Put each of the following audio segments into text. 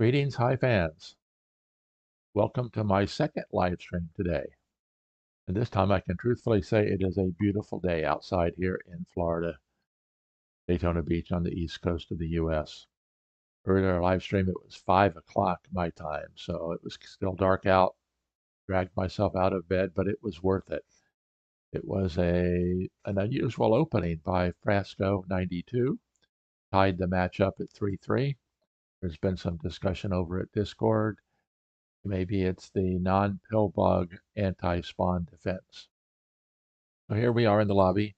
Greetings, Hive fans. Welcome to my second live stream today. And this time I can truthfully say it is a beautiful day outside here in Florida, Daytona Beach on the east coast of the U.S. Earlier live stream, it was 5 o'clock my time, so it was still dark out. Dragged myself out of bed, but it was worth it. It was an unusual opening by Frasco 92, tied the match up at 3-3. There's been some discussion over at Discord. Maybe it's the non-pill bug anti-spawn defense. So here we are in the lobby.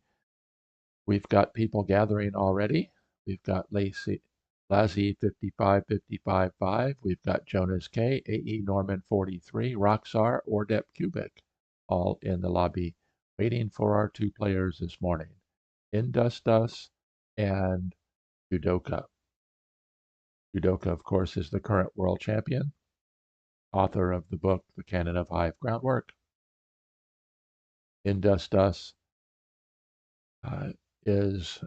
We've got people gathering already. We've got Lazzy 55555. We've got Jonas K, AE Norman 43, Roxar, Ordep Cubic, all in the lobby, waiting for our two players this morning, InDusDus and Jewdoka. Jewdoka, of course, is the current world champion, author of the book, The Canon of Hive Groundwork. InDusDus is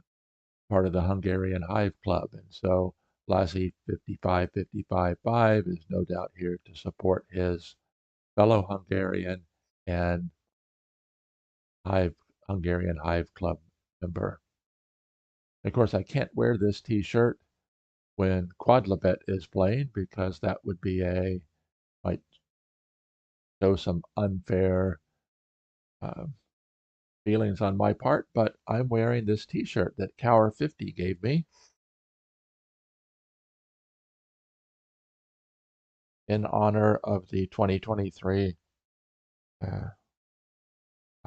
part of the Hungarian Hive Club, and so Lazzy 55555 is no doubt here to support his fellow Hungarian and Hungarian Hive Club member. Of course, I can't wear this T-shirt when Quadlibet is playing because that would be might show some unfair feelings on my part, but I'm wearing this T-shirt that Cower 50 gave me in honor of the 2023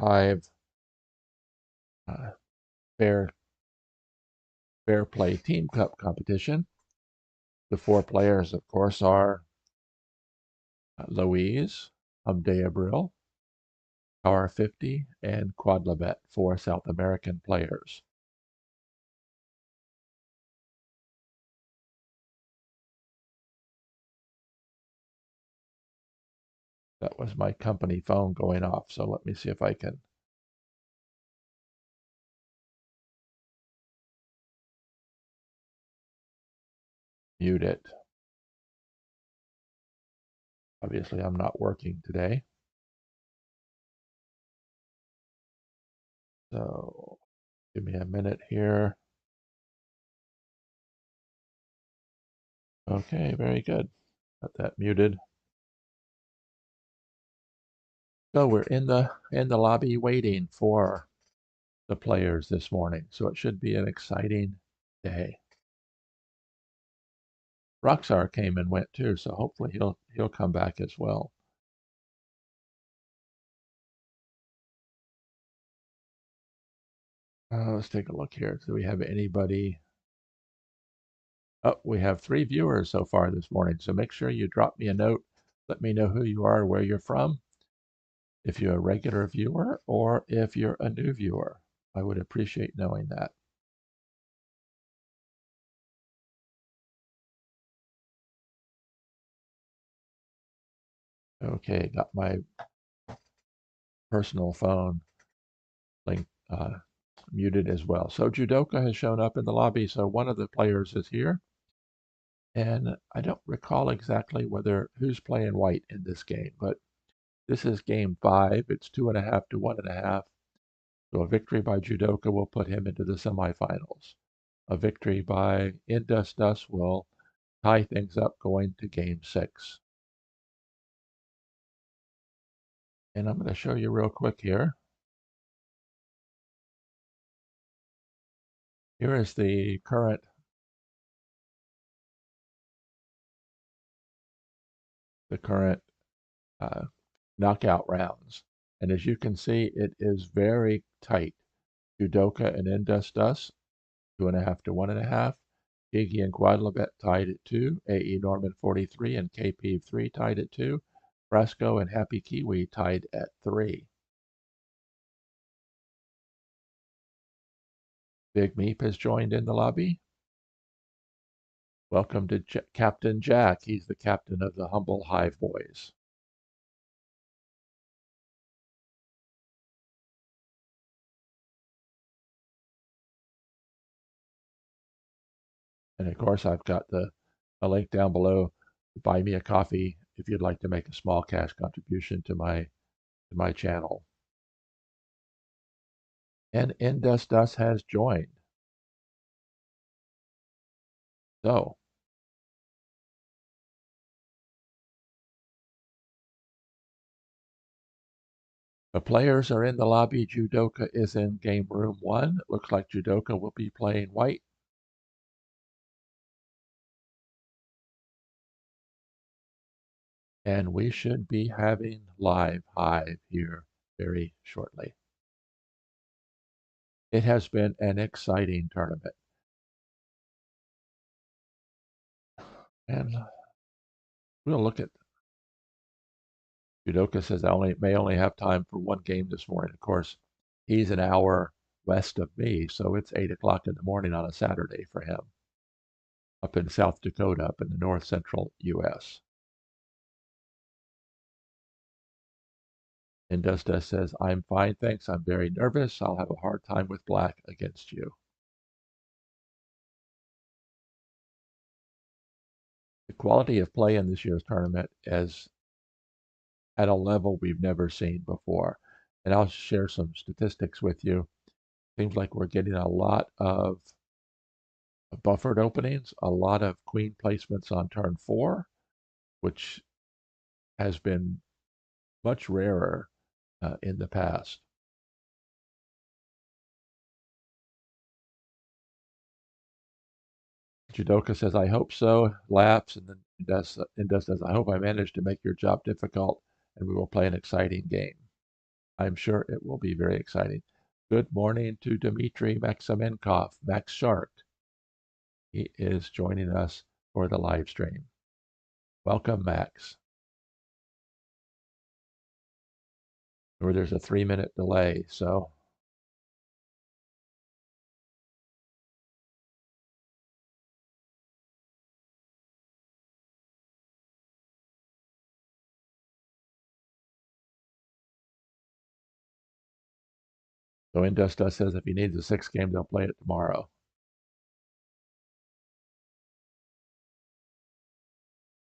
Hive Fair Play Team Cup competition. The four players, of course, are Louise, Brill, Cower 50, and Quadlibet, four South American players. That was my company phone going off, so let me see if I can mute it. Obviously, I'm not working today. So give me a minute here. Okay, very good. Got that muted. So we're in the lobby waiting for the players this morning. So it should be an exciting day. Roxar came and went too, so hopefully he'll come back as well. Let's take a look here. Do we have anybody? Oh, we have 3 viewers so far this morning. So make sure you drop me a note. Let me know who you are, where you're from. If you're a regular viewer or if you're a new viewer, I would appreciate knowing that. Okay, got my personal phone link muted as well. So Jewdoka has shown up in the lobby, so one of the players is here. And I don't recall exactly who's playing white in this game, but this is game 5. It's 2.5 to 1.5. So a victory by Jewdoka will put him into the semifinals. A victory by InDusDus will tie things up going to game 6. And I'm going to show you real quick here. Here is the current knockout rounds. And as you can see, it is very tight. Jewdoka and InDusDus, 2.5 to 1.5. Gigi and Quadlibet tied at 2. AE Norman 43 and KP 3 tied at 2. Frasco and Happy Kiwi tied at 3. Big Meep has joined in the lobby. Welcome to Captain Jack. He's the captain of the Humble Hive Boys. And of course, I've got a link down below buy me a coffee if you'd like to make a small cash contribution to my channel. And InDusDus has joined. So the players are in the lobby. Jewdoka is in game room 1. It looks like Jewdoka will be playing white. And we should be having live Hive here very shortly. It has been an exciting tournament. And we'll look at Jewdoka says I may only have time for one game this morning. Of course, he's an hour west of me, so it's 8 o'clock in the morning on a Saturday for him up in South Dakota, up in the north central U.S. InDusDus says, I'm fine, thanks. I'm very nervous. I'll have a hard time with black against you. The quality of play in this year's tournament is at a level we've never seen before. And I'll share some statistics with you. Seems like we're getting a lot of buffered openings, a lot of queen placements on turn 4, which has been much rarer in the past. Jewdoka says, I hope so, laughs, and then InDusDus says, I hope I managed to make your job difficult and we will play an exciting game. I'm sure it will be very exciting. Good morning to Dmitry Maximenkov, Max Shark. He is joining us for the live stream. Welcome, Max. Or there's a 3-minute delay, so InDusDus says if he needs a 6th game, they'll play it tomorrow.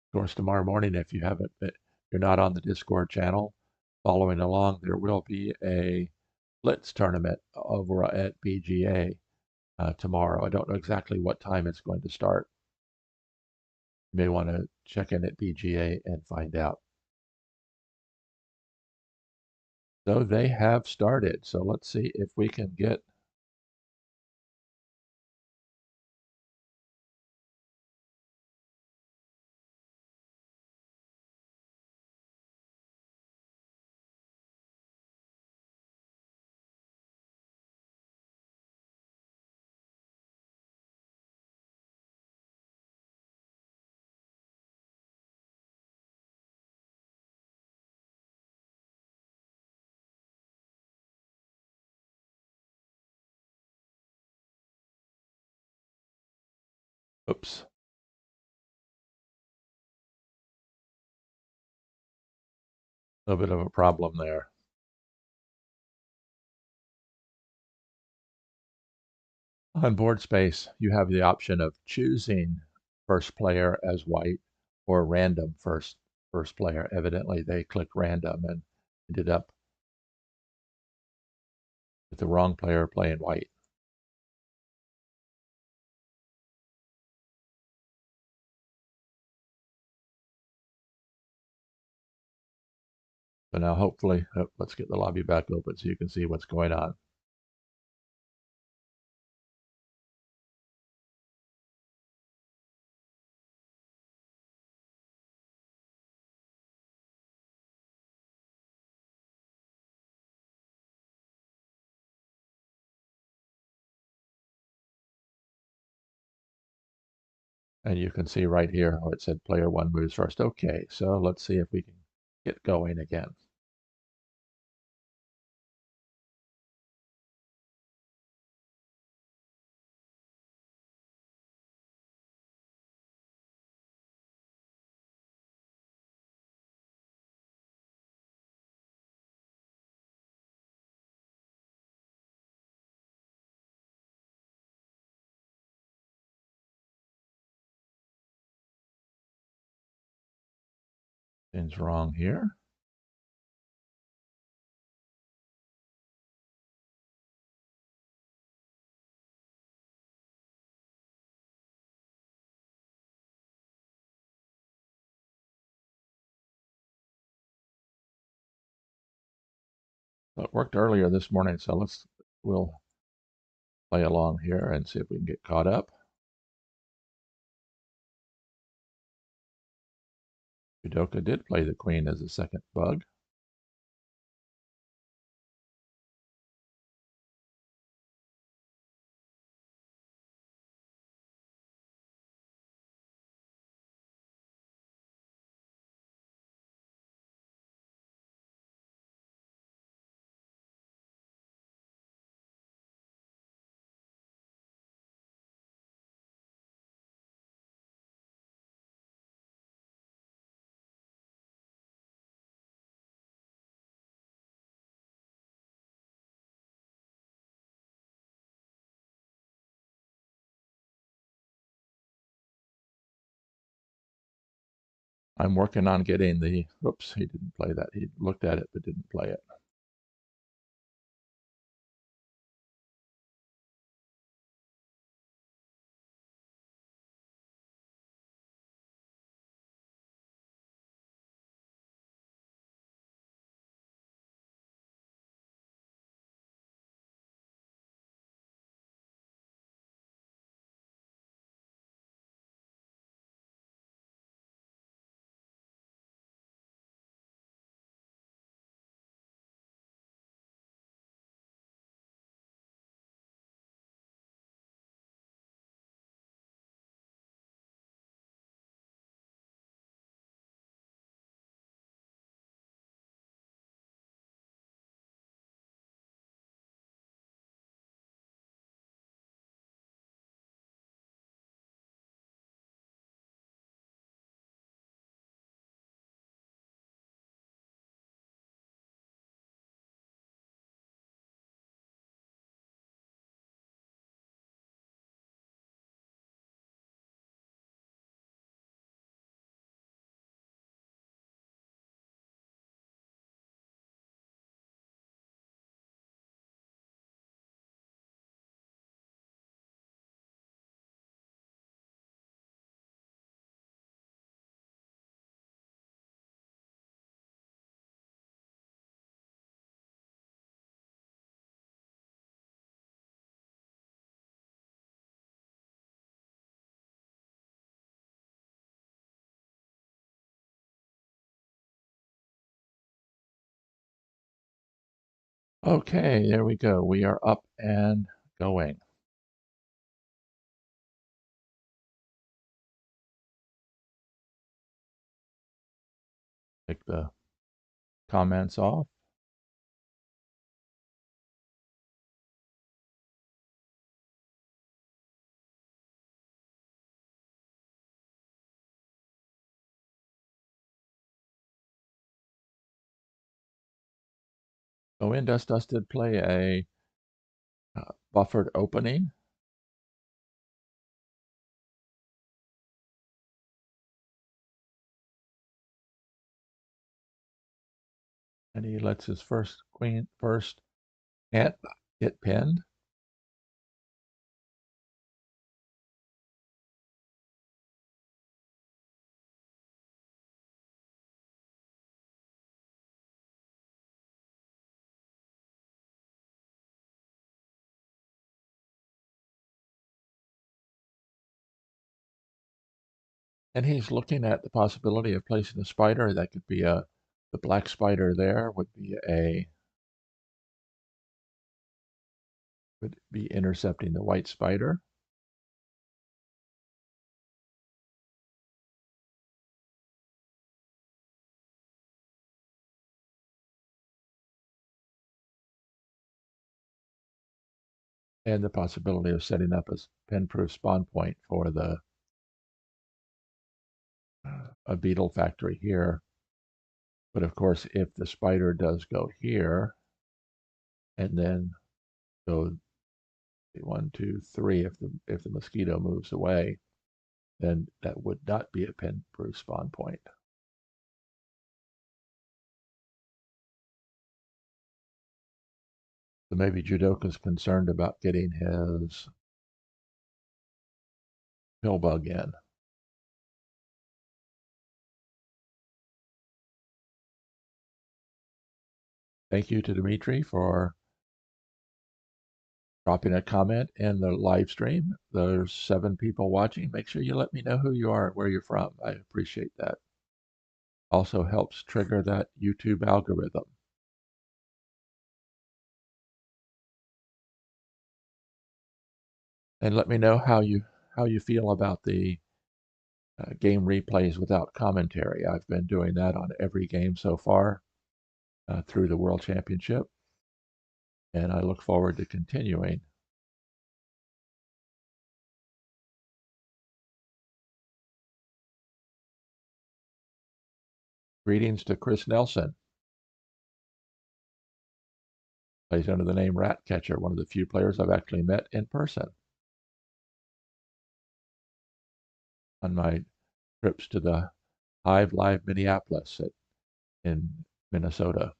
Of course, tomorrow morning, if you're not on the Discord channel following along, there will be a Blitz tournament over at BGA tomorrow. I don't know exactly what time it's going to start. You may want to check in at BGA and find out. So they have started. So let's see if we can get oops. A little bit of a problem there. On board space, you have the option of choosing first player as white or random first player. Evidently, they clicked random and ended up with the wrong player playing white. So now hopefully, let's get the lobby back open so you can see what's going on. And you can see right here where it said player 1 moves first. Okay, so let's see if we can get going again. Things wrong here. Well, it worked earlier this morning, so we'll play along here and see if we can get caught up. Jewdoka did play the queen as a second bug. I'm working on getting the, whoops, he didn't play that. He looked at it but didn't play it. Okay, there we go. We are up and going. Take the comments off. So InDusDus did play a buffered opening. And he lets his first ant get pinned. And he's looking at the possibility of placing a spider. That could be the black spider there would be intercepting the white spider. And the possibility of setting up a pen-proof spawn point for a beetle factory here. But of course, if the spider does go here and then go 1, 2, 3, if the mosquito moves away, then that would not be a pen-proof spawn point. So maybe Jewdoka's concerned about getting his pill bug in. Thank you to Dimitri for dropping a comment in the live stream. There's 7 people watching. Make sure you let me know who you are and where you're from. I appreciate that. Also helps trigger that YouTube algorithm. And let me know how you feel about the game replays without commentary. I've been doing that on every game so far through the World Championship, and I look forward to continuing. Greetings to Chris Nelson. Plays under the name Ratcatcher, one of the few players I've actually met in person on my trips to the Hive Live Minneapolis in Minnesota.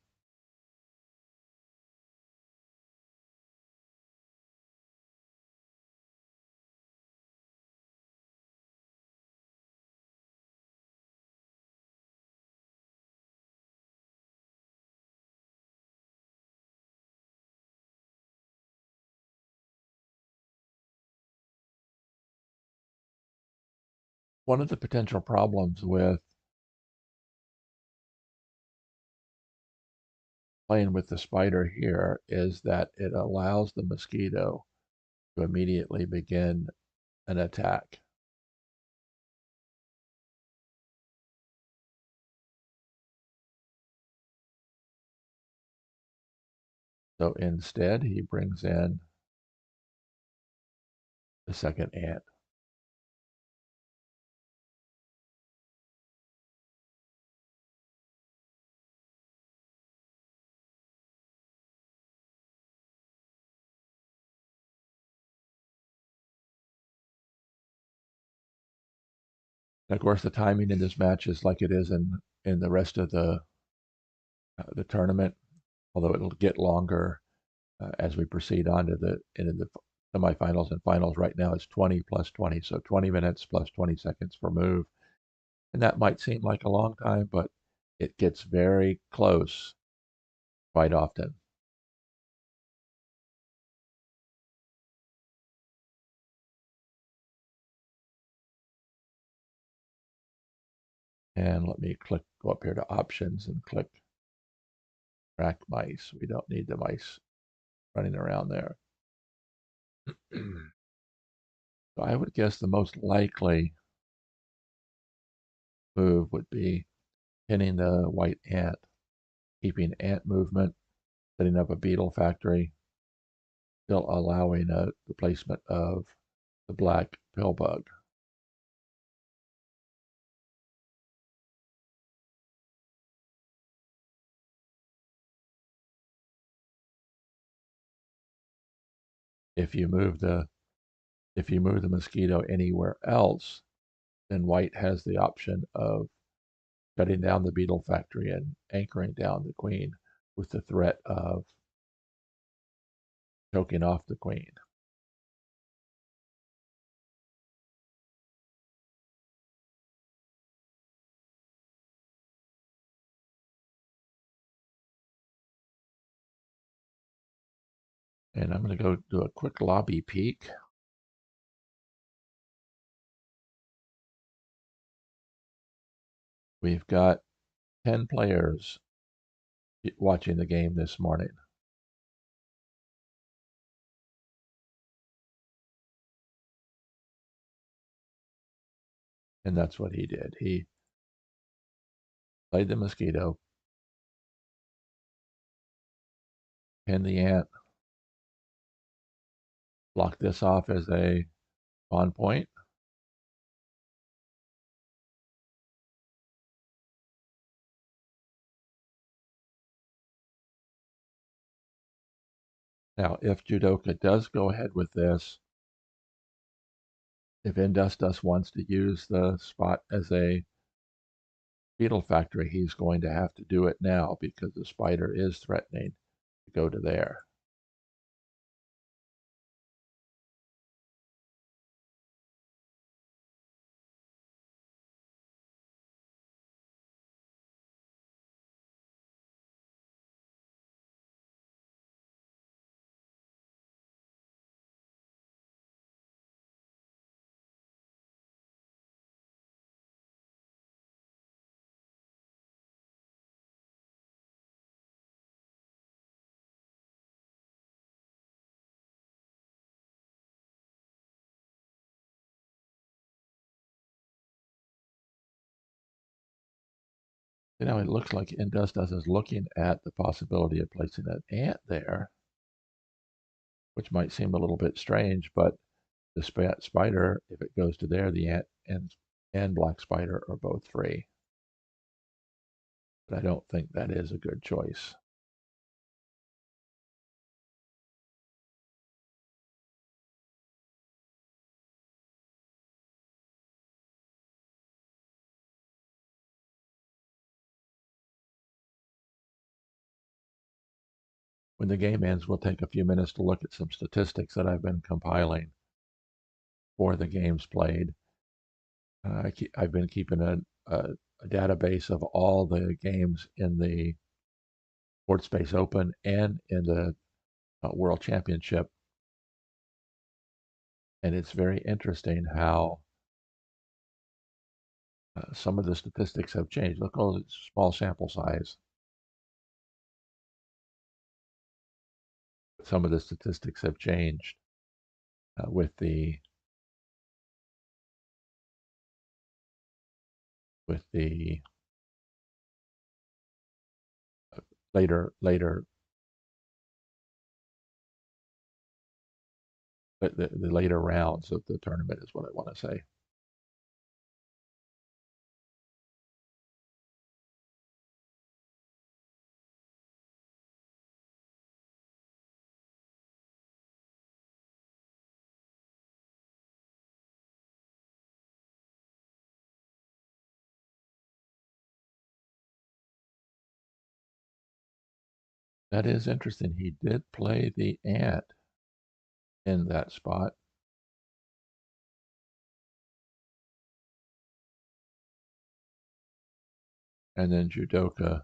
One of the potential problems with playing with the spider here is that it allows the mosquito to immediately begin an attack. So instead, he brings in the second ant. And of course, the timing in this match is like it is in the rest of the tournament, although it'll get longer as we proceed on to into the semifinals and finals. Right now, it's 20 plus 20, so 20 minutes plus 20 seconds per move, and that might seem like a long time, but it gets very close quite often. And let me go up here to options and click track mice. We don't need the mice running around there. So I would guess the most likely move would be pinning the white ant, keeping ant movement, setting up a beetle factory, still allowing the placement of the black pill bug. If you move the mosquito anywhere else, then white has the option of shutting down the beetle factory and anchoring down the queen with the threat of choking off the queen. And I'm going to go do a quick lobby peek. We've got 10 players watching the game this morning. And that's what he did. He played the mosquito, pinned the ant, blocked this off as a pawn point. Now, if Jewdoka does go ahead with this, if InDusDus wants to use the spot as a beetle factory, he's going to have to do it now because the spider is threatening to go to there. It looks like InDusDus is looking at the possibility of placing an ant there, which might seem a little bit strange, but the spider, if it goes to there, the ant and black spider are both free. But I don't think that is a good choice. When the game ends, we'll take a few minutes to look at some statistics that I've been compiling for the games played. I've been keeping a database of all the games in the Board Space Open and in the World Championship. And it's very interesting how some of the statistics have changed. Look, all the small sample size. Some of the statistics have changed with the later the later rounds of the tournament is what I want to say. That is interesting. He did play the ant in that spot. And then Jewdoka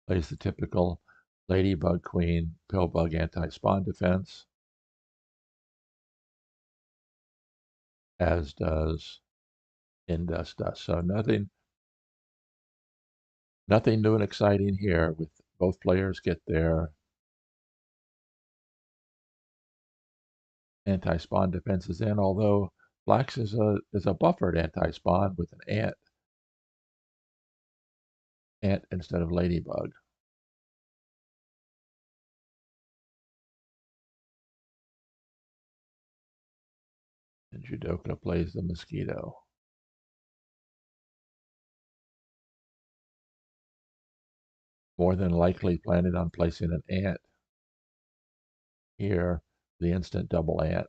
plays the typical ladybug queen, pillbug anti-spawn defense, as does InDusDus. So nothing new and exciting here. With both players get their anti-spawn defenses in, although Black's is a buffered anti-spawn with an ant instead of ladybug. And Jewdoka plays the mosquito. More than likely planning on placing an ant here, the instant double ant.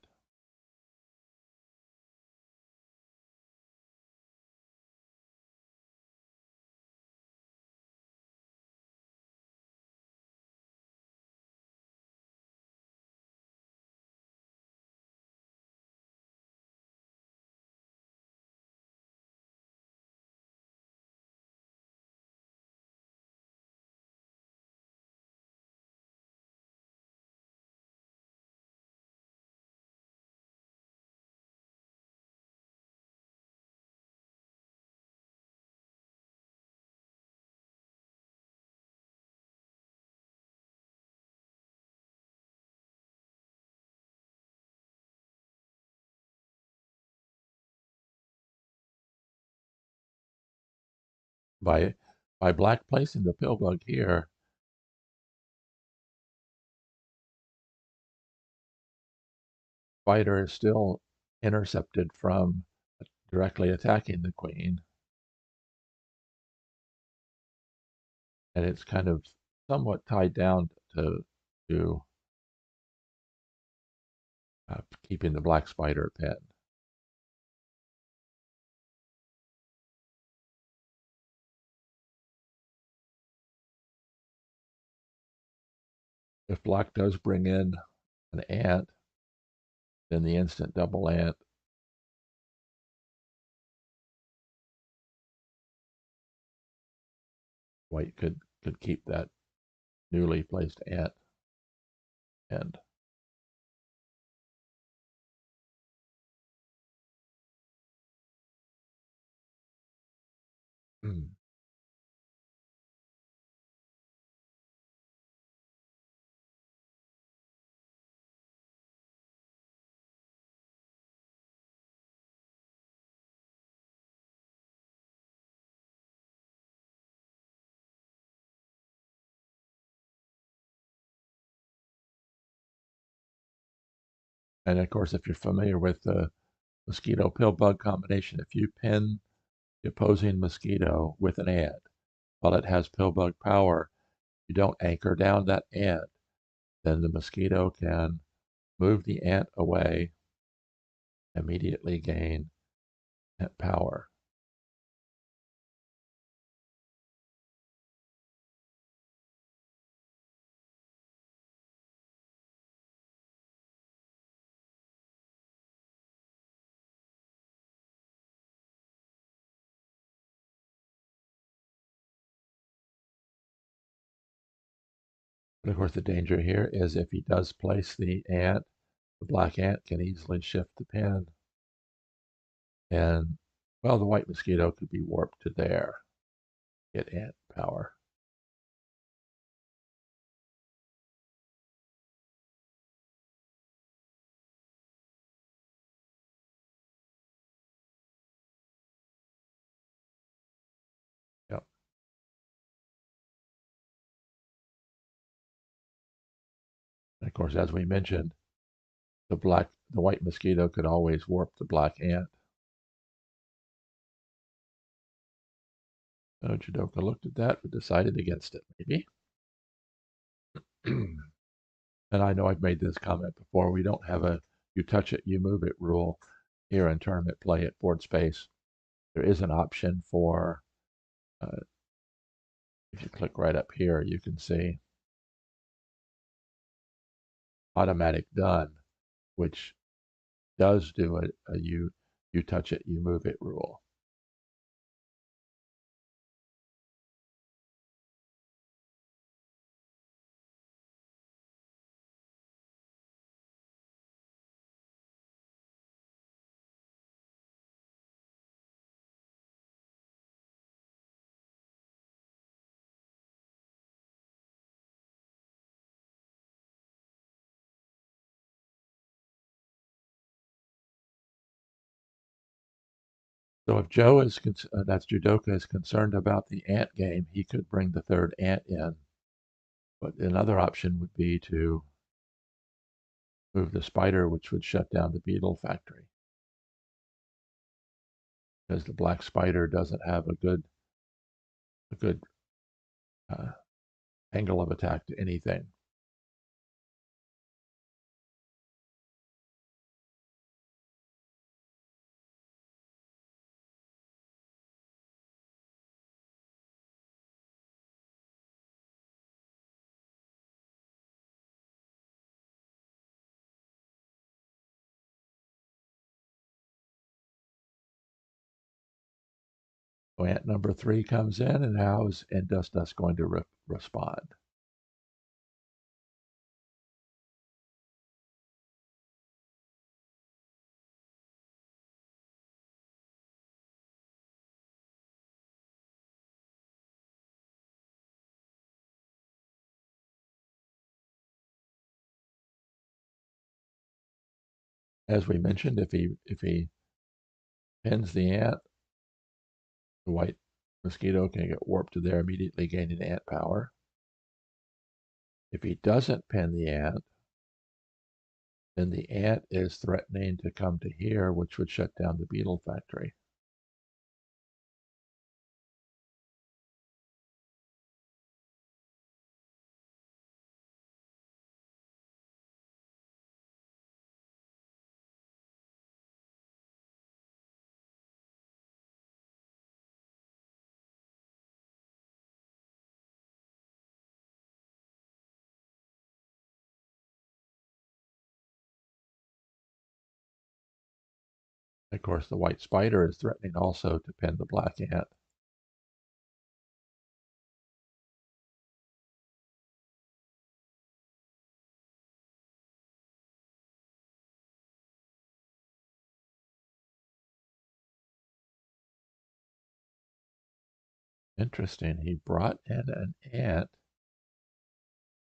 By Black placing the pillbug here, spider is still intercepted from directly attacking the queen. And it's kind of somewhat tied down to keeping the black spider pinned. If black does bring in an ant, then the instant double ant white could keep that newly placed ant pinned. Mm. And of course, if you're familiar with the mosquito pill bug combination, if you pin the opposing mosquito with an ant while it has pill bug power, you don't anchor down that ant, then the mosquito can move the ant away, immediately gain ant power. But of course, the danger here is if he does place the ant, the black ant can easily shift the pin, and well, the white mosquito could be warped to there, get ant power. Yep. And of course, as we mentioned, the white mosquito could always warp the black ant. So Jewdoka looked at that but decided against it, maybe. And I know I've made this comment before. We don't have a you touch it, you move it rule here in tournament play at Board Space. There is an option for, uh, if you click right up here, you can see automatic done, which does do a you touch it, you move it rule. So if Joe is, that's Jewdoka, is concerned about the ant game, he could bring the third ant in. But another option would be to move the spider, which would shut down the beetle factory. Because the black spider doesn't have a good uh, angle of attack to anything. So ant number 3 comes in, and how is InDusDus going to respond? As we mentioned, if he pins the ant, the white mosquito can get warped to there, immediately gaining ant power. If he doesn't pin the ant, then the ant is threatening to come to here, which would shut down the beetle factory. Of course, the white spider is threatening also to pin the black ant. Interesting. He brought in an ant.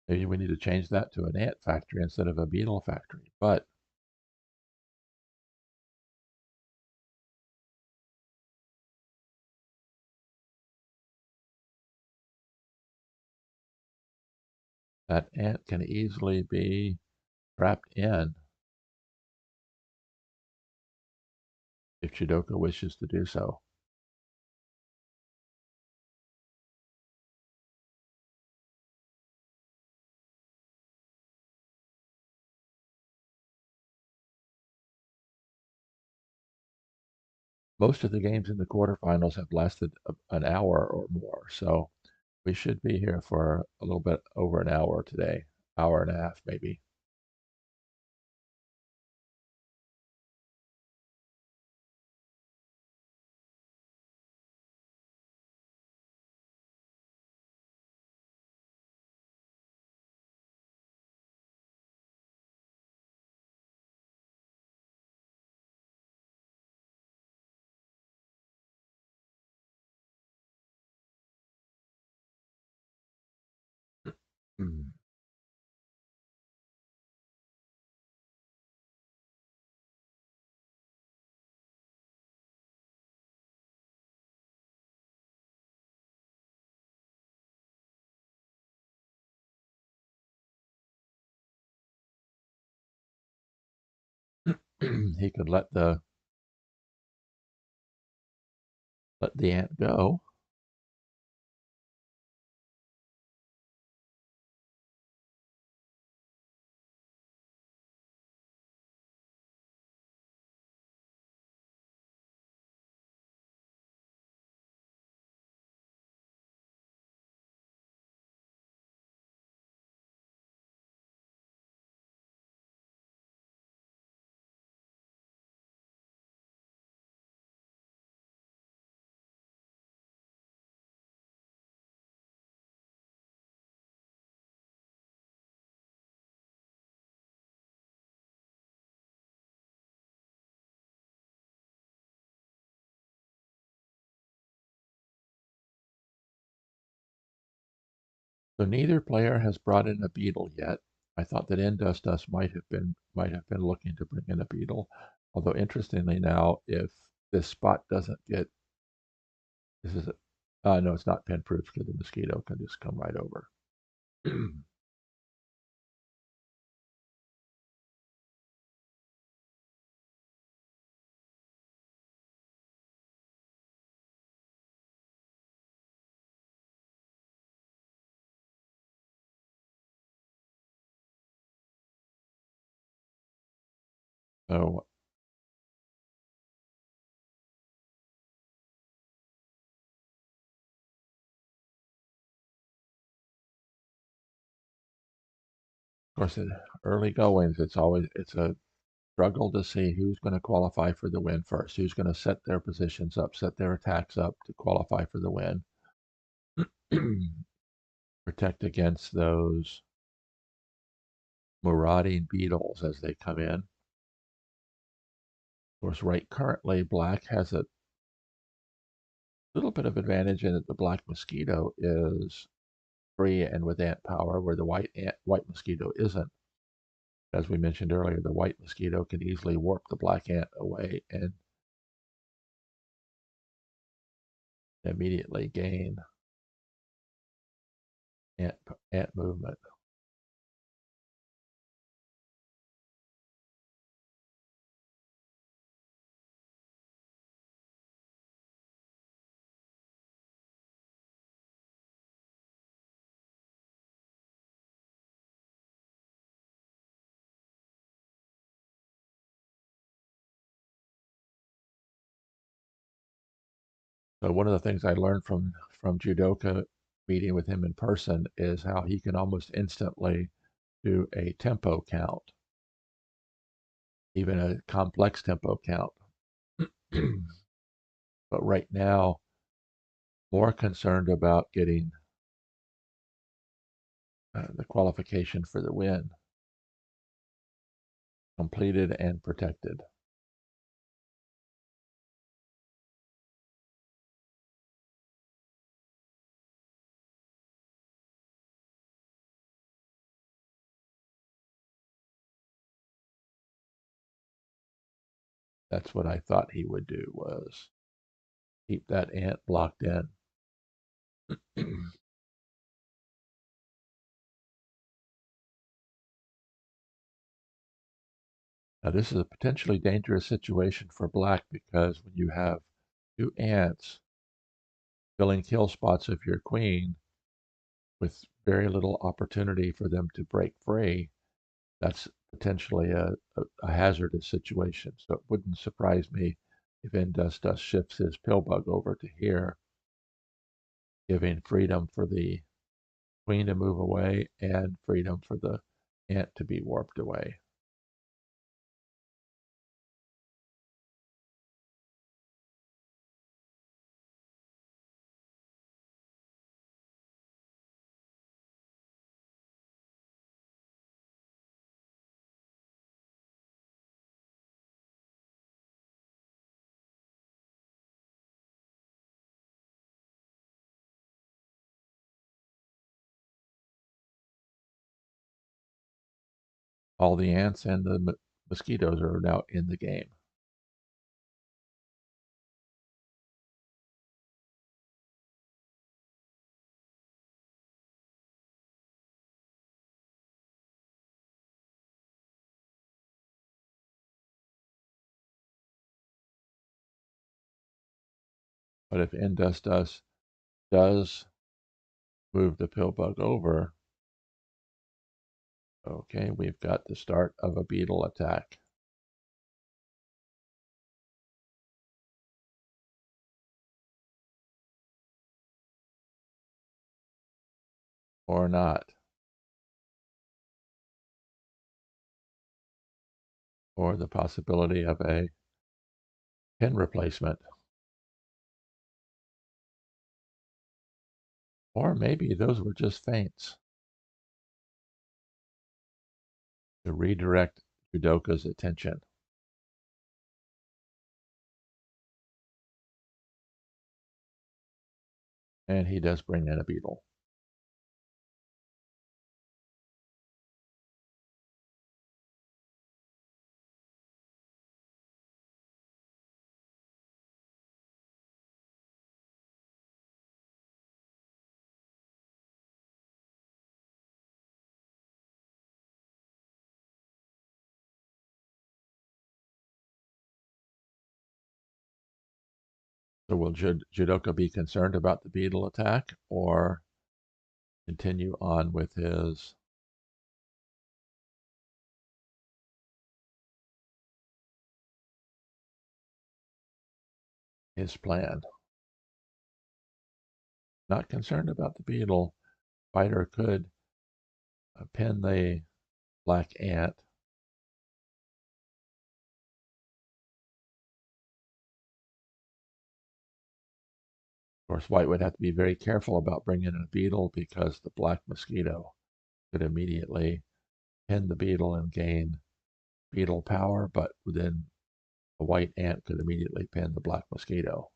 Maybe we need to change that to an ant factory instead of a beetle factory. But that ant can easily be trapped in if Jewdoka wishes to do so. Most of the games in the quarterfinals have lasted an hour or more, so we should be here for a little bit over an hour today, hour and a half maybe. Mm. He could let the ant go. So neither player has brought in a beetle yet. I thought that InDusDus might have been looking to bring in a beetle. Although interestingly now, if this spot doesn't get this is no, it's not pin proof because the mosquito can just come right over. So of course, in early goings, it's a struggle to see who's going to qualify for the win first, who's going to set their positions up, set their attacks up to qualify for the win. Protect against those marauding beetles as they come in. Of course, right currently, black has a little bit of advantage in that the black mosquito is free and with ant power, where the white mosquito isn't. As we mentioned earlier, the white mosquito can easily warp the black ant away and immediately gain ant, ant movement. So one of the things I learned from Jewdoka meeting with him in person is how he can almost instantly do a tempo count, even a complex tempo count. But right now, more concerned about getting the qualification for the win completed and protected. That's what I thought he would do, was keep that ant blocked in. Now, this is a potentially dangerous situation for black because when you have two ants filling kill spots of your queen with very little opportunity for them to break free, that's potentially a hazardous situation. So it wouldn't surprise me if InDusDus shifts his pillbug over to here, giving freedom for the queen to move away and freedom for the ant to be warped away. All the ants and the mosquitoes are now in the game. But if InDusDus does move the pillbug over, okay, we've got the start of a beetle attack. Or not. Or the possibility of a pin replacement. Or maybe those were just feints to redirect Jewdoka's attention. And he does bring in a beetle. So will Jewdoka be concerned about the beetle attack or continue on with his plan? Not concerned about the beetle. Fighter could pin the black ant. Of course, White would have to be very careful about bringing in a beetle because the black mosquito could immediately pin the beetle and gain beetle power, but then the white ant could immediately pin the black mosquito.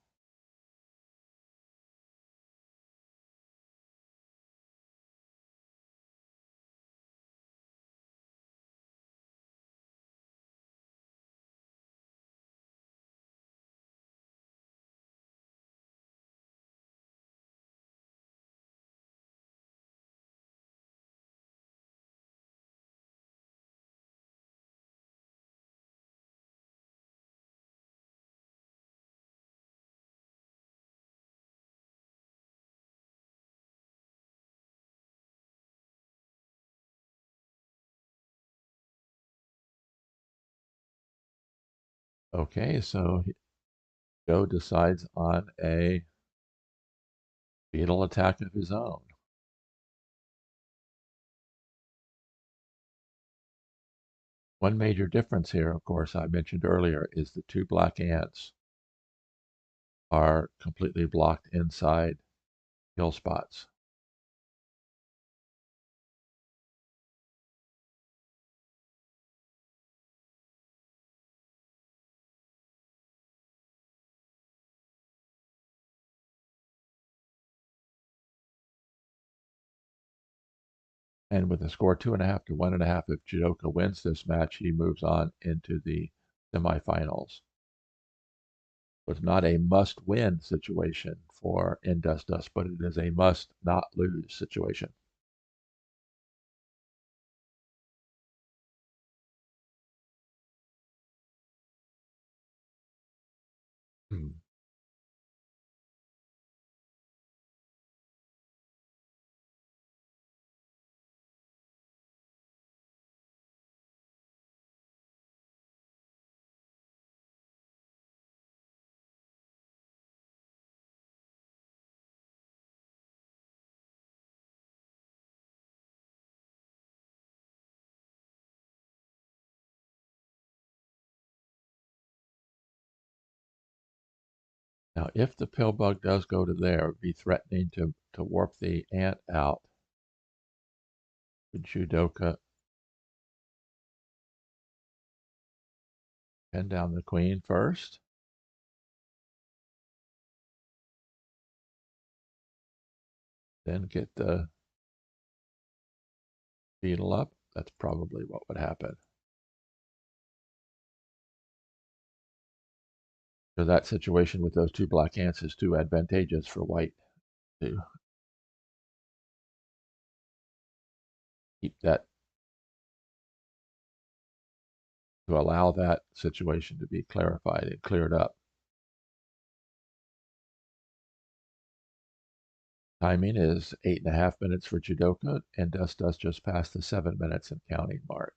Okay, so Joe decides on a beetle attack of his own. One major difference here, of course, I mentioned earlier, is the two black ants are completely blocked inside kill spots. And with the score 2.5 to 1.5, if Jewdoka wins this match, he moves on into the semifinals. It's not a must-win situation for InDusDus, but it is a must-not-lose situation. Now, if the pill bug does go to there, it'd be threatening to warp the ant out. Would Jewdoka pin down the queen first? Then get the beetle up? That's probably what would happen. So that situation with those two black ants is too advantageous for white to keep that, to allow that situation to be clarified and cleared up. Timing is 8.5 minutes for Jewdoka, and InDusDus just passed the 7 minutes and counting mark.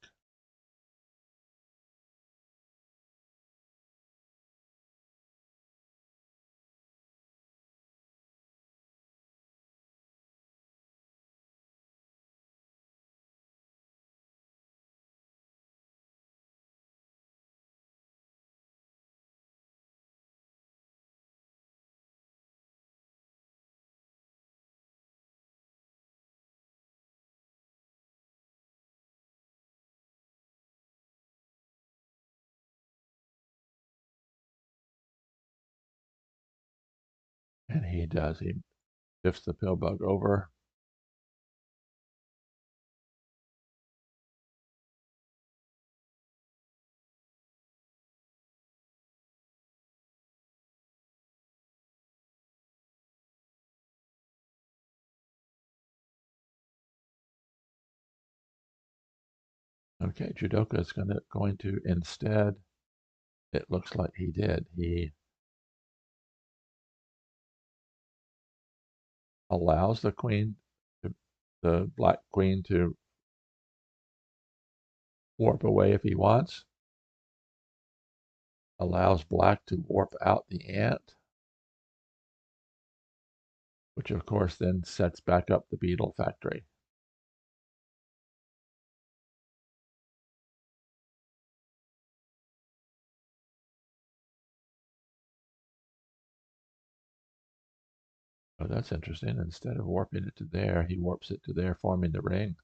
And he does. He shifts the pill bug over. Okay, Jewdoka is going to instead, it looks like he did. He allows the queen, the black queen, to warp away if he wants. Allows black to warp out the ant, which of course then sets back up the beetle factory. Oh, that's interesting. Instead of warping it to there, he warps it to there, forming the ring.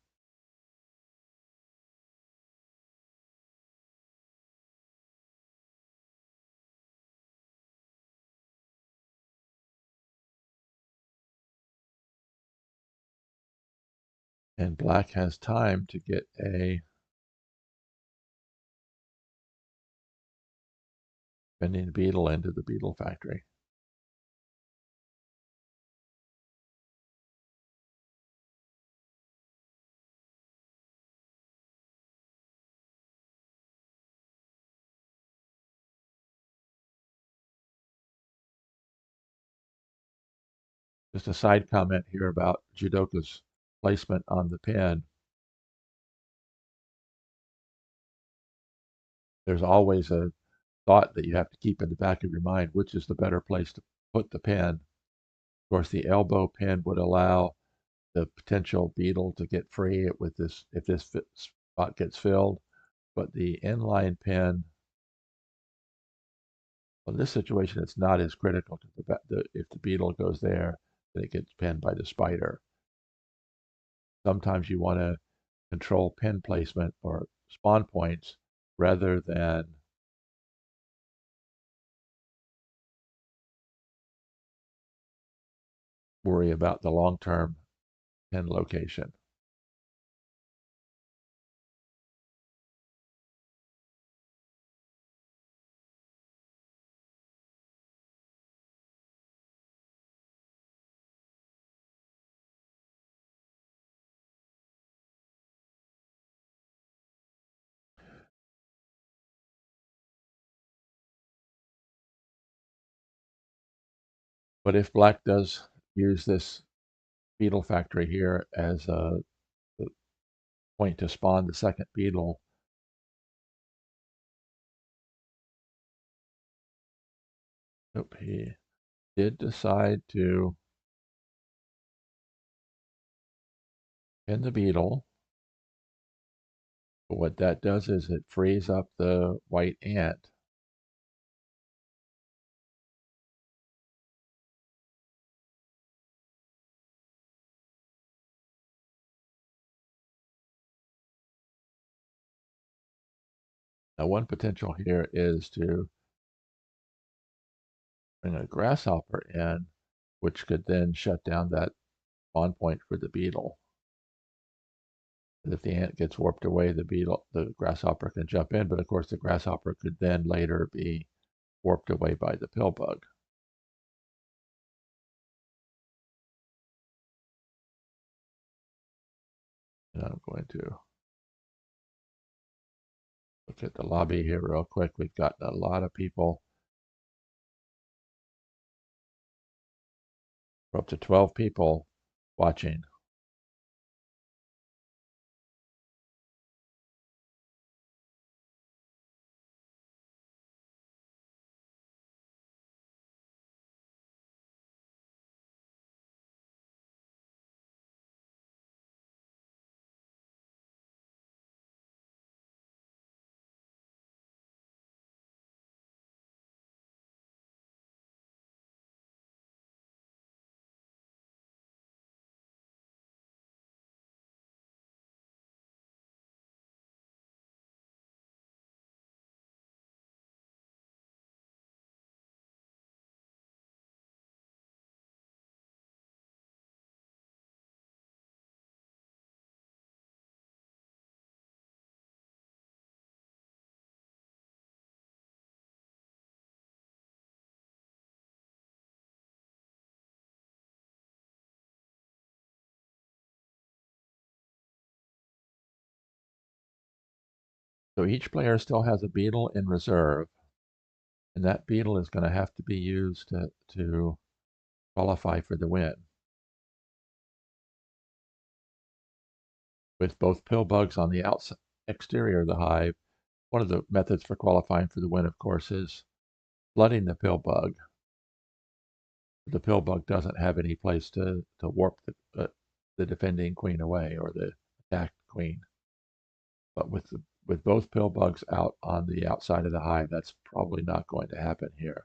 And black has time to get a bending beetle into the beetle factory. Just a side comment here about Jewdoka's placement on the pin. There's always a thought that you have to keep in the back of your mind, which is the better place to put the pin. Of course, the elbow pin would allow the potential beetle to get free with this if this spot gets filled, but the inline pin, in this situation, it's not as critical to if the beetle goes there, then it gets pinned by the spider. Sometimes you want to control pin placement or spawn points rather than worry about the long-term pin location. But if black does use this beetle factory here as a point to spawn the second beetle, he did decide to pin the beetle. But what that does is it frees up the white ant. Now, one potential here is to bring a grasshopper in, which could then shut down that spawn point for the beetle. If the ant gets warped away, the grasshopper can jump in, but of course the grasshopper could then later be warped away by the pill bug. And I'm going to look at the lobby here real quick. We've gotten a lot of people. We're up to 12 people watching. So each player still has a beetle in reserve, and that beetle is going to have to be used to qualify for the win. With both pill bugs on the outside exterior of the hive, one of the methods for qualifying for the win, of course, is flooding the pill bug. The pill bug doesn't have any place to warp the defending queen away or the attacked queen. But with both pill bugs out on the outside of the hive, that's probably not going to happen here.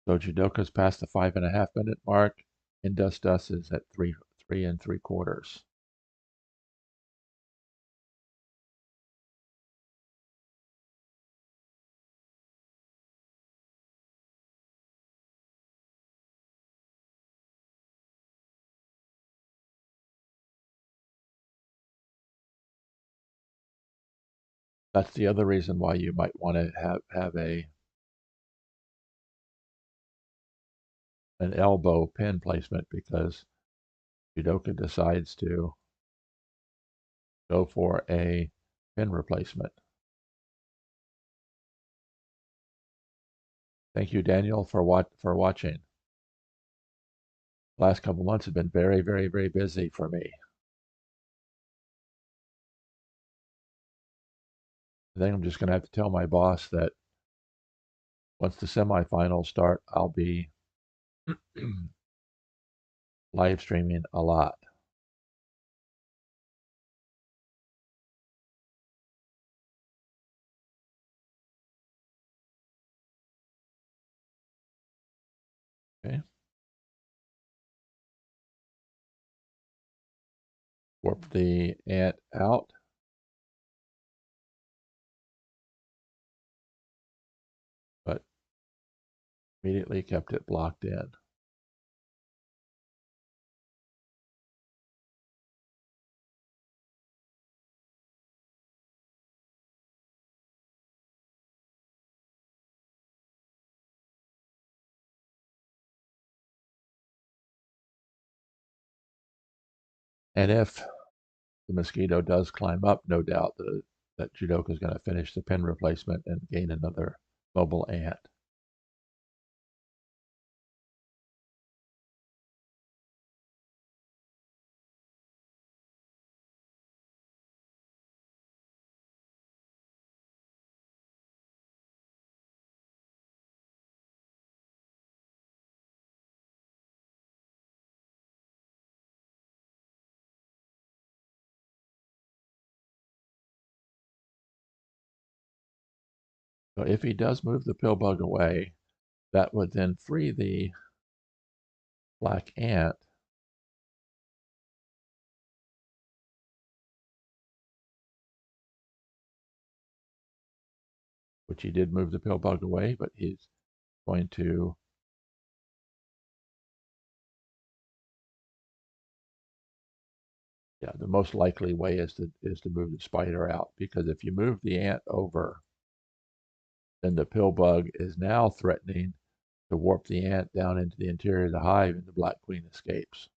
So Jewdoka's past the 5.5 minute mark. InDusDus is at 3 3 3/4. That's the other reason why you might want to have an elbow pin placement, because Jewdoka decides to go for a pin replacement. Thank you, Daniel, for watching. Last couple months have been very, very, very busy for me. I think I'm just going to have to tell my boss that once the semifinals start, I'll be live streaming a lot. Okay. Warp the ant out. But immediately kept it blocked in. And if the mosquito does climb up, no doubt that Jewdoka is going to finish the pin replacement and gain another mobile ant. So if he does move the pill bug away, that would then free the black ant which he did move the pill bug away, but he's going to the most likely way is to move the spider out, because if you move the ant over, then the pill bug is now threatening to warp the ant down into the interior of the hive, and the black queen escapes.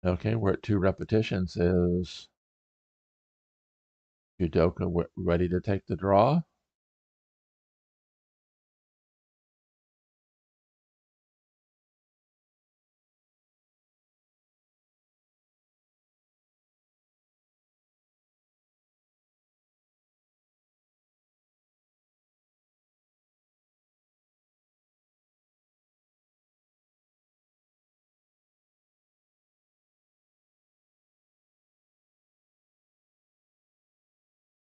Okay, we're at 2 repetitions. Is Jewdoka ready to take the draw?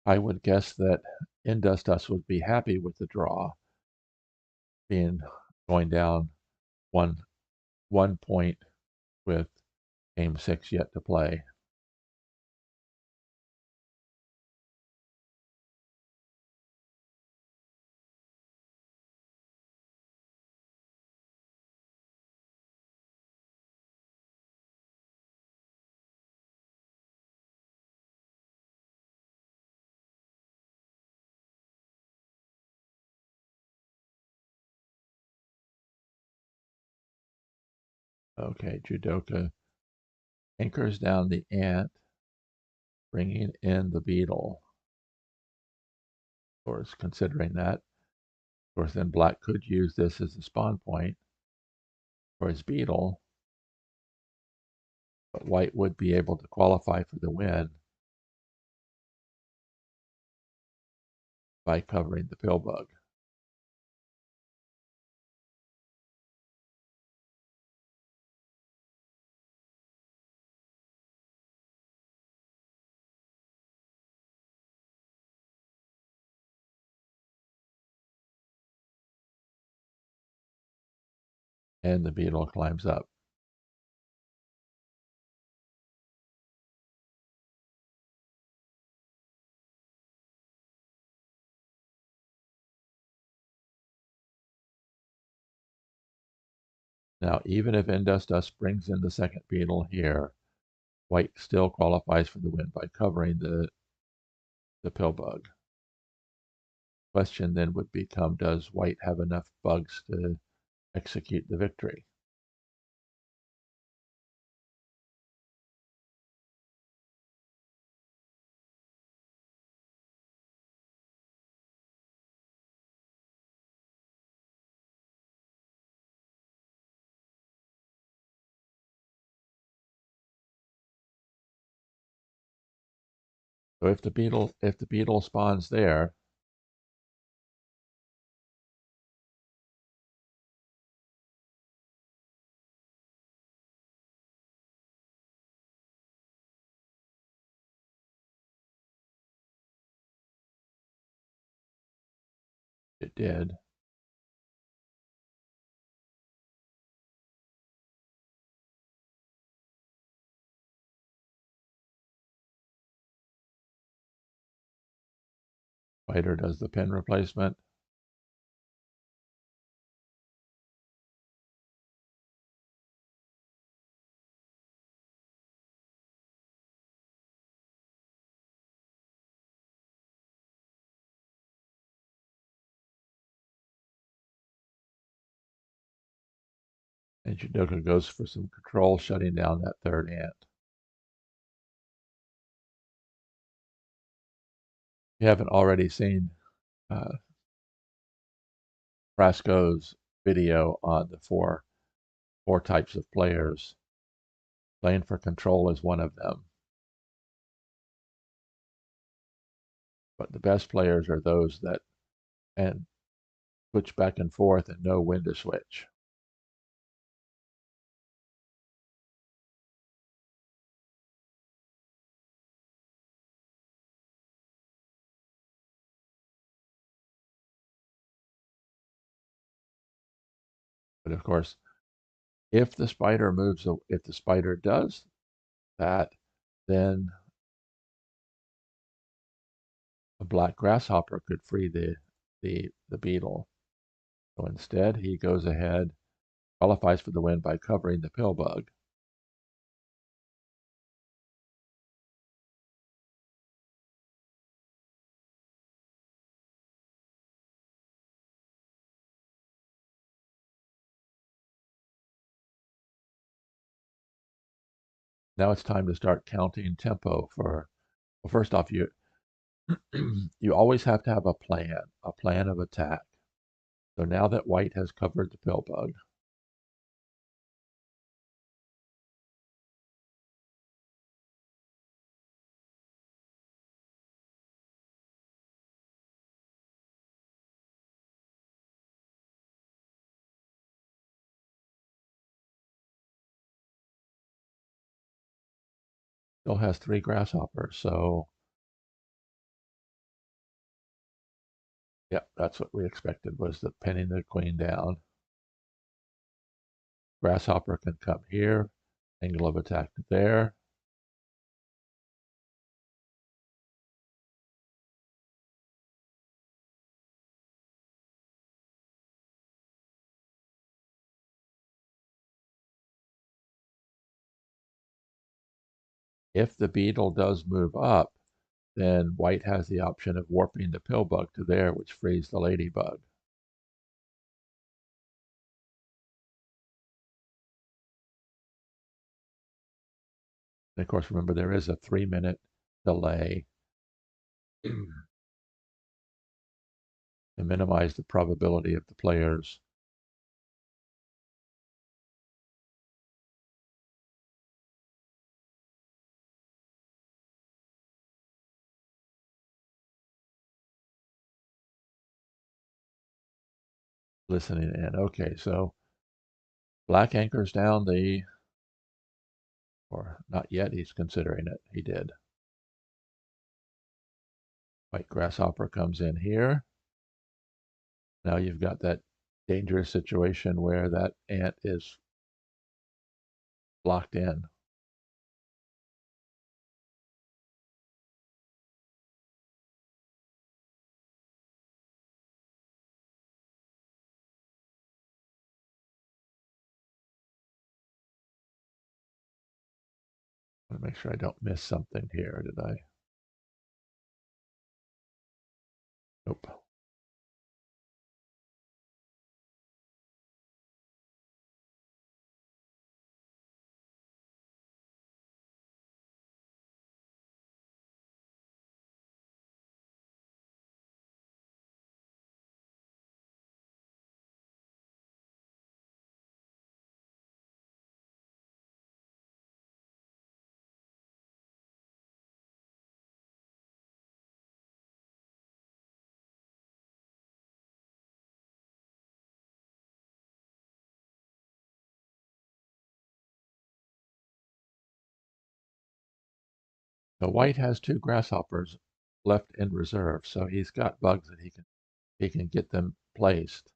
I would guess that InDusDus would be happy with the draw, being going down one point with game 6 yet to play. Okay, Jewdoka anchors down the ant, bringing in the beetle. Of course, considering that, of course, then black could use this as a spawn point for his beetle, but white would be able to qualify for the win by covering the pill bug. And the beetle climbs up. Now, even if InDusDus brings in the second beetle here, white still qualifies for the win by covering the pill bug. Question then would become, does white have enough bugs to execute the victory? So if the beetle spawns there, it did. Spider does the pin replacement. And Jewdoka goes for some control, shutting down that third ant. If you haven't already seen Frasco's video on the four types of players. Playing for control is one of them. But the best players are those that can switch back and forth and know when to switch. But of course, if the spider moves, if the spider does that, then a black grasshopper could free the beetle. So instead, he goes ahead, qualifies for the win by covering the pill bug. Now it's time to start counting tempo for, well, first off, you always have to have a plan of attack. So now that white has covered the pill bug, still has 3 grasshoppers. So, yeah, that's what we expected, was the pinning the queen down. Grasshopper can come here, angle of attack there. If the beetle does move up, then white has the option of warping the pill bug to there, which frees the ladybug. And of course, remember, there is a 3-minute delay to minimize the probability of the players listening in. Okay, so black anchors down or not yet, he's considering it. He did. White grasshopper comes in here. Now you've got that dangerous situation where that ant is locked in. I want to make sure I don't miss something here, did I? Nope. So white has 2 grasshoppers left in reserve, so he's got bugs that he can get them placed.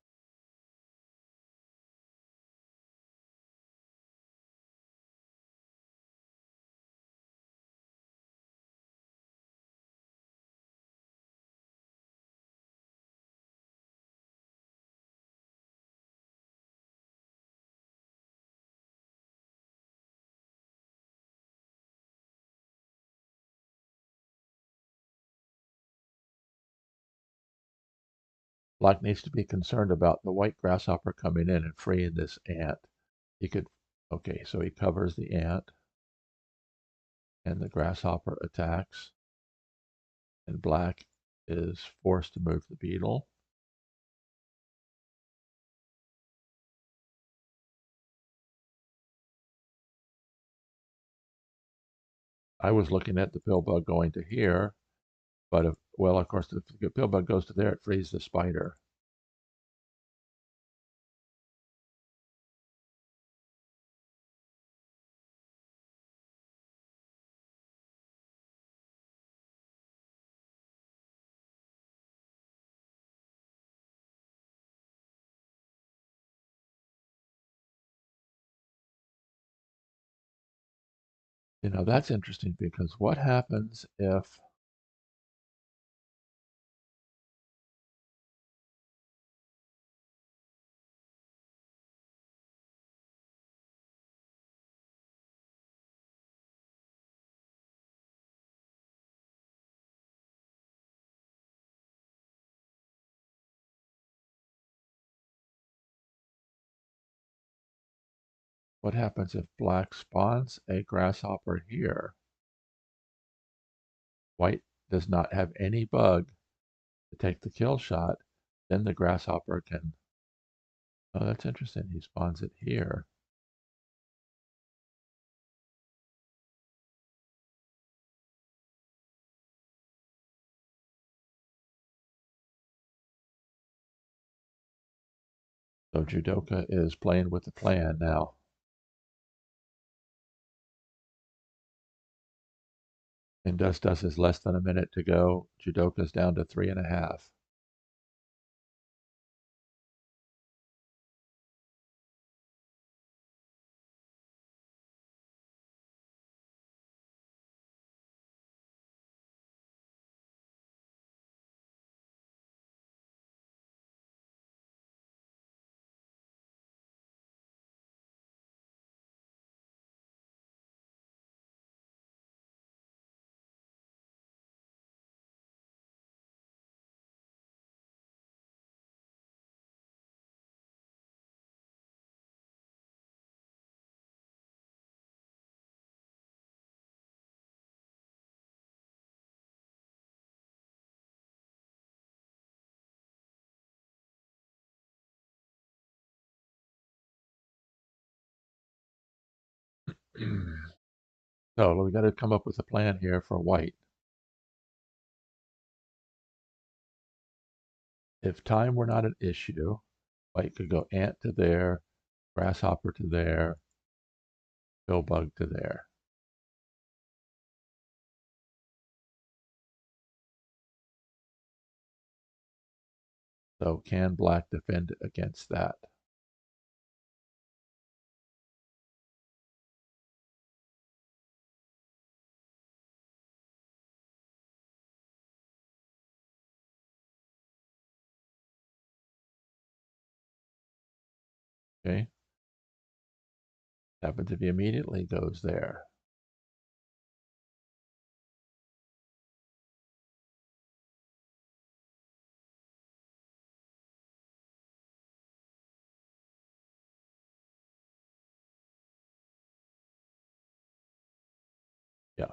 Black needs to be concerned about the white grasshopper coming in and freeing this ant. He could, okay, so he covers the ant, and the grasshopper attacks, and black is forced to move the beetle. I was looking at the pill bug going to here, but if, well, of course, if the pill bug goes to there, it frees the spider. You know, that's interesting because what happens if black spawns a grasshopper here? White does not have any bug to take the kill shot. Then the grasshopper can. Oh, that's interesting. He spawns it here. So Jewdoka is playing with the plan now. InDusDus is less than a minute to go. Jewdoka's down to 3.5. So we got to come up with a plan here for white. If time were not an issue, white could go ant to there, grasshopper to there, pill bug to there. So can black defend against that? Okay. Happens if he immediately goes there. Yeah.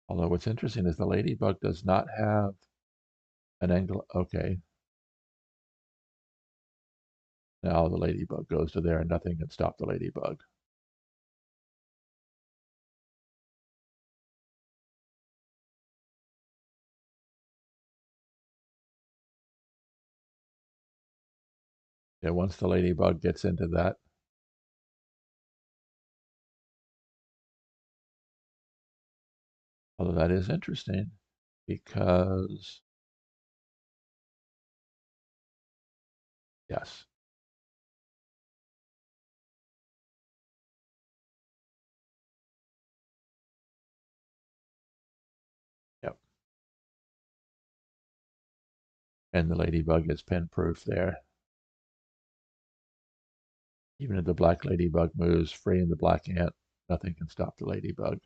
Although what's interesting is the ladybug does not have an angle. Okay. Now the ladybug goes to there and nothing can stop the ladybug. Yeah, once the ladybug gets into that, although that is interesting because, yes, yep. And the ladybug is pin proof there. Even if the black ladybug moves free in the black ant, nothing can stop the ladybug.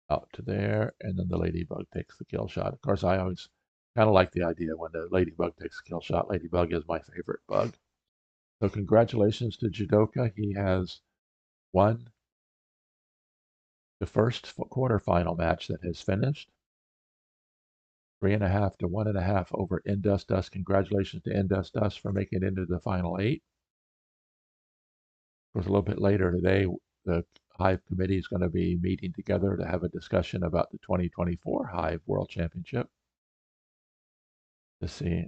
Out to there, and then the ladybug takes the kill shot. Of course, I always kind of like the idea when the ladybug takes a kill shot. Ladybug is my favorite bug. So congratulations to Jewdoka. He has won the first quarterfinal match that has finished. 3.5 to 1.5 over InDusDus. Congratulations to InDusDus for making it into the final 8. Of course, a little bit later today, the Hive committee is going to be meeting together to have a discussion about the 2024 Hive World Championship to see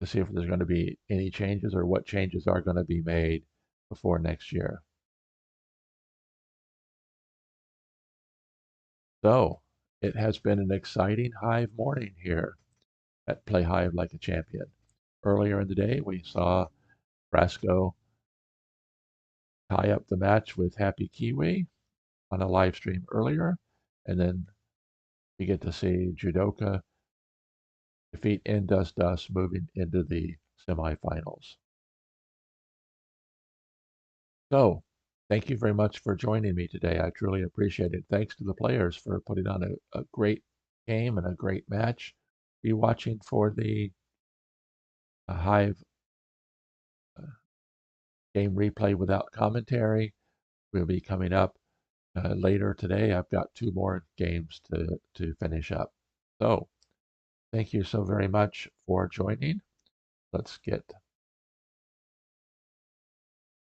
if there's going to be any changes or what changes are going to be made before next year. So it has been an exciting Hive morning here at Play Hive Like a Champion. Earlier in the day, we saw Frasco tie up the match with Happy Kiwi on a live stream earlier, and then you get to see Jewdoka defeat InDusDus, moving into the semifinals. So, thank you very much for joining me today. I truly appreciate it. Thanks to the players for putting on a great game and a great match. Be watching for the Hive game replay without commentary. Will be coming up later today. I've got 2 more games to finish up. So, thank you so very much for joining. Let's get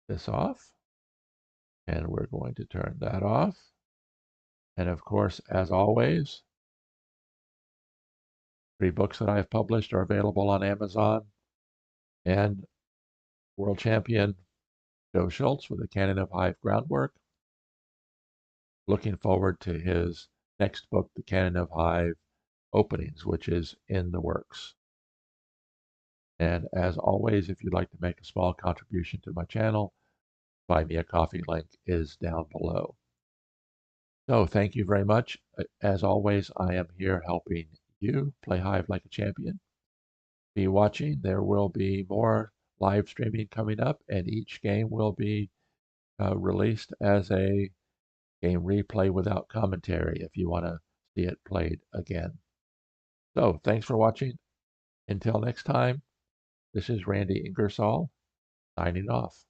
this off. And we're going to turn that off. And of course, as always, 3 books that I've published are available on Amazon. And world champion Joe Schultz with the Canon of Hive Groundwork. Looking forward to his next book, The Canon of Hive Openings, which is in the works. And as always, if you'd like to make a small contribution to my channel, Buy Me a Coffee link is down below. So thank you very much. As always, I am here helping you play Hive like a champion. Be watching. There will be more live streaming coming up, and each game will be released as a game replay without commentary if you want to see it played again. So thanks for watching. Until next time, this is Randy Ingersoll signing off.